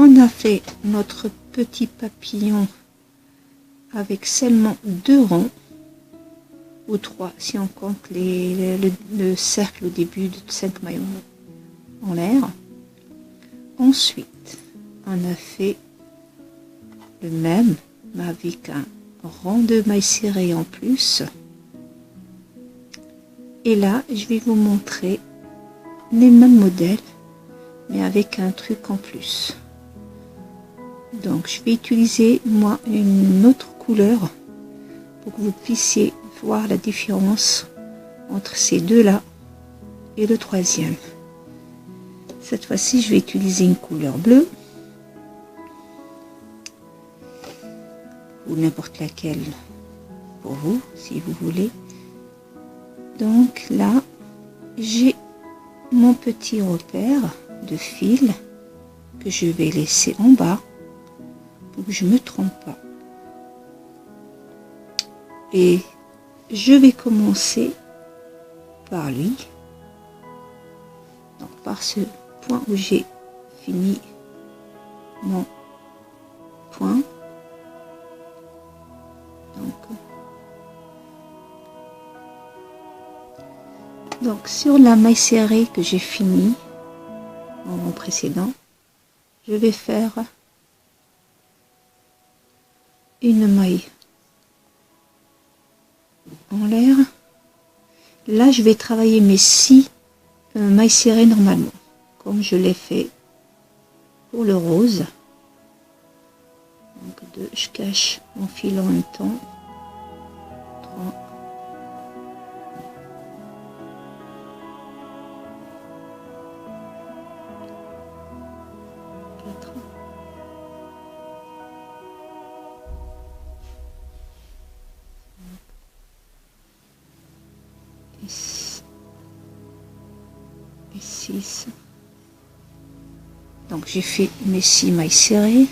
on a fait notre petit papillon avec seulement 2 rangs, ou 3 si on compte le cercle au début de 5 mailles en l'air. Ensuite, on a fait le même, mais avec un rang de mailles serrées en plus. Et là, je vais vous montrer les mêmes modèles, mais avec un truc en plus. Donc, je vais utiliser, moi, une autre couleur pour que vous puissiez voir la différence entre ces deux-là et le troisième. Cette fois-ci, je vais utiliser une couleur bleue, ou n'importe laquelle pour vous, si vous voulez. Donc là, j'ai mon petit repère de fil que je vais laisser en bas pour que je ne me trompe pas. Et je vais commencer par lui, donc par ce point où j'ai fini mon point. Donc sur la maille serrée que j'ai fini en précédent, je vais faire une maille en l'air. Là, je vais travailler mes 6 mailles serrées normalement, comme je l'ai fait pour le rose. Donc je cache mon fil en même temps. 3, 4, et 6. Donc j'ai fait mes 6 mailles serrées,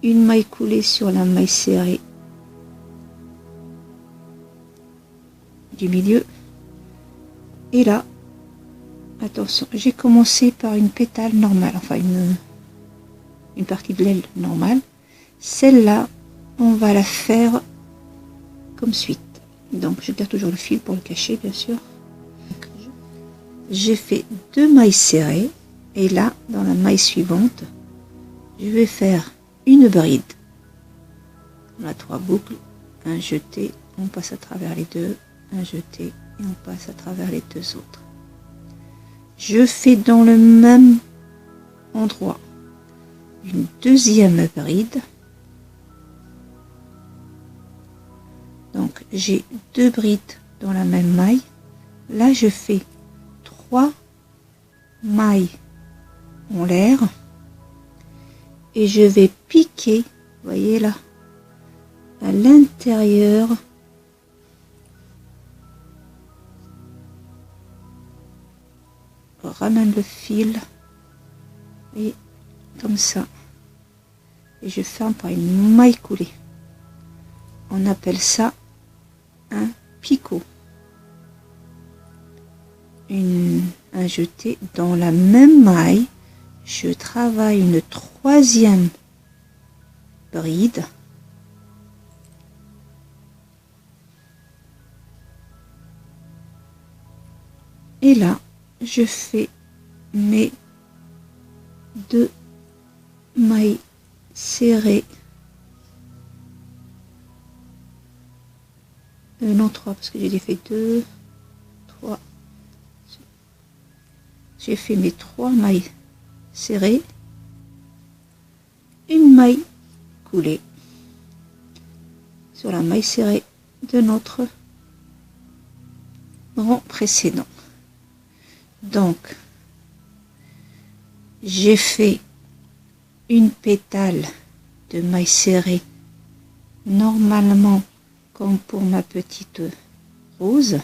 une maille coulée sur la maille serrée du milieu, et là, attention, j'ai commencé par une pétale normale, enfin une partie de l'aile normale. Celle-là, on va la faire comme suite. Donc je garde toujours le fil pour le cacher, bien sûr. J'ai fait 2 mailles serrées, et là, dans la maille suivante, je vais faire une bride. On a 3 boucles, un jeté, on passe à travers les 2, un jeté, et on passe à travers les 2 autres. Je fais dans le même endroit une deuxième bride. Donc j'ai 2 brides dans la même maille. Là je fais 3 mailles en l'air et je vais piquer, vous voyez là, à l'intérieur ramène le fil et comme ça, et je ferme par une maille coulée. On appelle ça un picot. Un jeté dans la même maille, je travaille une 3e bride et là je fais mes 2 mailles serrées, non 3 parce que j'ai fait 2, 3, j'ai fait mes 3 mailles serrées, une maille coulée sur la maille serrée de notre rang précédent. Donc j'ai fait une pétale de maille serrée normalement comme pour ma petite rose.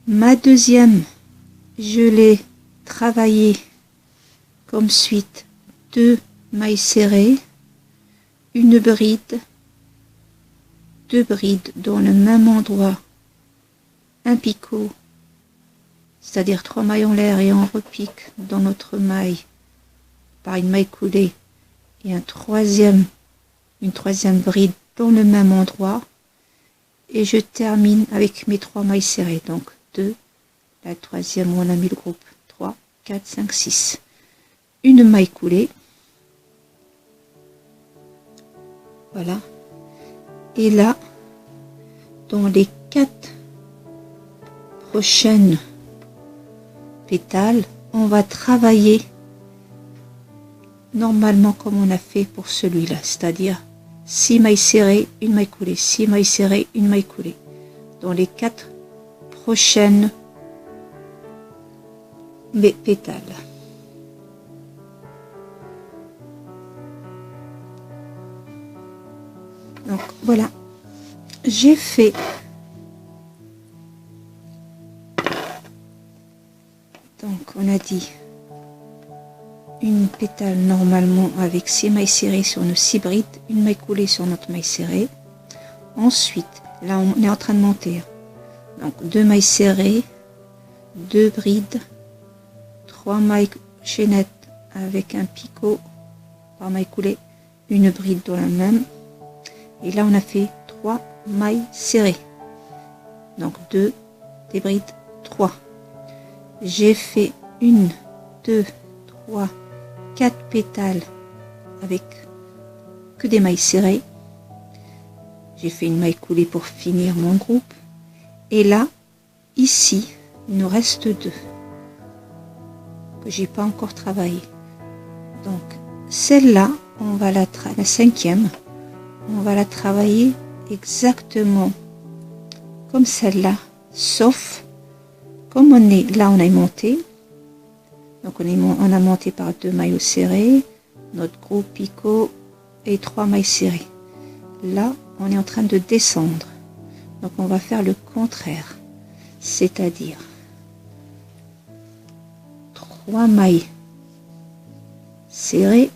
Ma deuxième, je l'ai travaillée comme suite, 2 mailles serrées, une bride, 2 brides dans le même endroit, un picot c'est-à-dire 3 mailles en l'air, et on repique dans notre maille par une maille coulée et une troisième bride dans le même endroit, et je termine avec mes 3 mailles serrées, donc 2, la troisième où on a mis le groupe, 3, 4, 5, 6, une maille coulée, voilà, et là dans les 4 prochaines pétales, on va travailler normalement comme on a fait pour celui-là, c'est-à-dire 6 mailles serrées, une maille coulée, 6 mailles serrées, une maille coulée. Dans les 4 prochaines pétales. Donc voilà, j'ai fait on a dit une pétale normalement avec 6 mailles serrées sur nos 6 brides, une maille coulée sur notre maille serrée. Ensuite, là on est en train de monter. Donc 2 mailles serrées, 2 brides, 3 mailles chaînettes avec un picot par maille coulée, une bride dans la même. Et là on a fait 3 mailles serrées. Donc 2, des brides, 3. J'ai fait 1, 2, 3, 4 pétales avec que des mailles serrées. J'ai fait une maille coulée pour finir mon groupe. Et là, ici, il nous reste 2 que j'ai pas encore travaillé. Donc celle-là, on va la 5e, on va la travailler exactement comme celle-là, sauf comme on est là, on a monté. Donc on a monté par 2 maillots serrés, notre gros picot et 3 mailles serrées. Là, on est en train de descendre. Donc on va faire le contraire, c'est-à-dire 3 mailles serrées,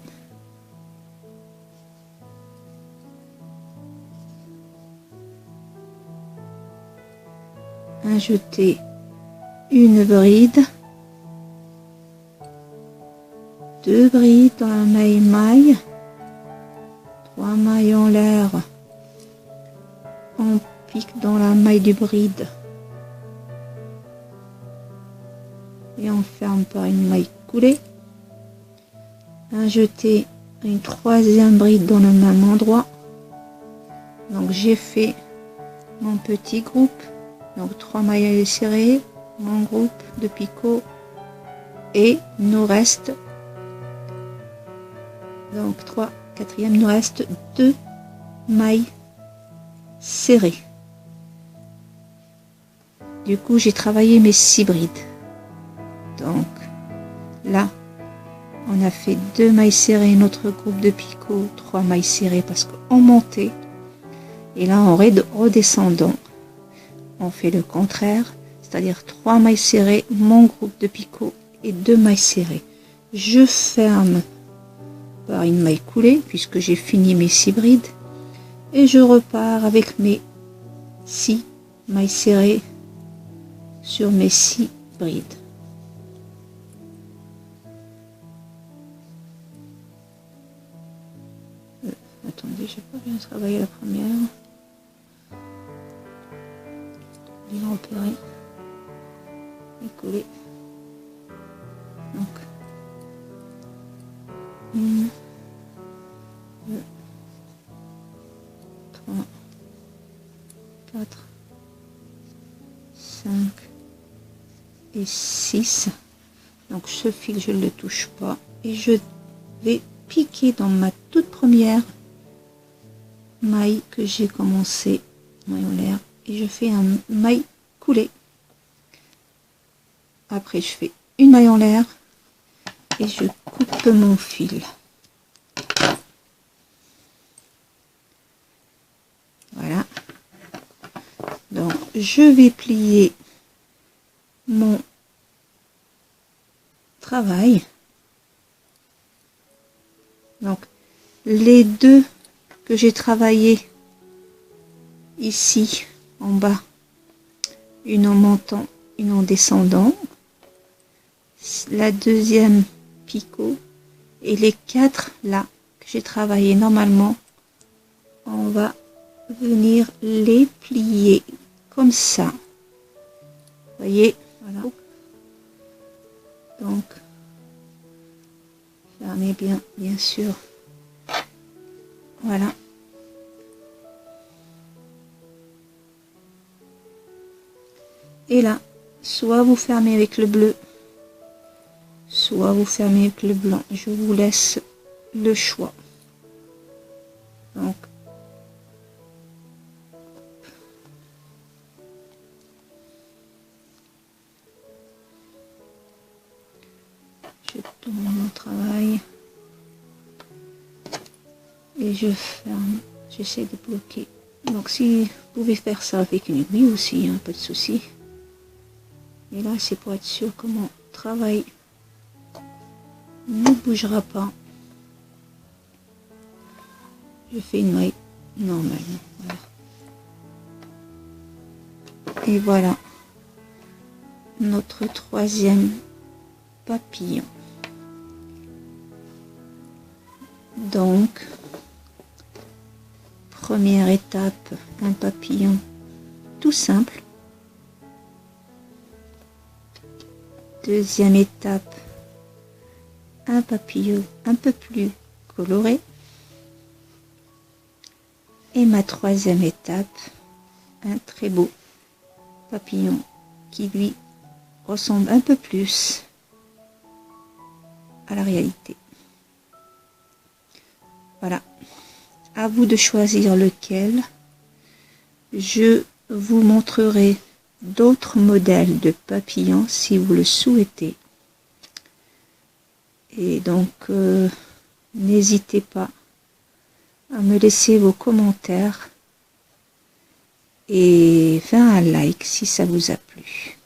un jeté, une bride, 2 brides dans la maille, 3 mailles en l'air, on pique dans la maille du bride et on ferme par une maille coulée, un jeté, une 3e bride dans le même endroit. Donc j'ai fait mon petit groupe, donc 3 mailles serrées, mon groupe de picot, et nous reste donc 3, 4e, nous reste 2 mailles serrées. Du coup j'ai travaillé mes 6 brides. Donc là on a fait 2 mailles serrées, notre groupe de picot, 3 mailles serrées parce qu'on montait, et là en redescendant on fait le contraire, c'est-à-dire 3 mailles serrées, mon groupe de picot et 2 mailles serrées. Je ferme par une maille coulée puisque j'ai fini mes 6 brides, et je repars avec mes 6 mailles serrées sur mes 6 brides. Attendez, j'ai pas bien travaillé la première. Bien repéré et collé. Donc 1, 2, 3, 4, 5 et 6. Donc ce fil je ne le touche pas et je vais piquer dans ma toute première maille que j'ai commencé, maille en l'air, et je fais un maille coulée. Après je fais une maille en l'air et je coupe mon fil. Voilà. Donc je vais plier mon travail. Donc les 2 que j'ai travaillé ici en bas, une en montant, une en descendant, la deuxième picot et les 4 là que j'ai travaillé normalement, on va venir les plier comme ça. Voyez, voilà. Donc, fermez bien sûr. Voilà. Et là, soit vous fermez avec le bleu, soit vous fermez avec le blanc. Je vous laisse le choix. Donc, je tourne mon travail et je ferme. J'essaie de bloquer. Donc, si vous pouvez faire ça avec une aiguille aussi, hein, pas de souci. Et là, c'est pour être sûr que mon travail ne bougera pas. Je fais une maille normale. Voilà. Et voilà notre troisième papillon. Donc, première étape, un papillon tout simple. Deuxième étape, un papillon un peu plus coloré. Et ma troisième étape, un très beau papillon qui lui ressemble un peu plus à la réalité. Voilà, à vous de choisir lequel. Je vous montrerai d'autres modèles de papillons si vous le souhaitez. Et donc, n'hésitez pas à me laisser vos commentaires et faire un like si ça vous a plu.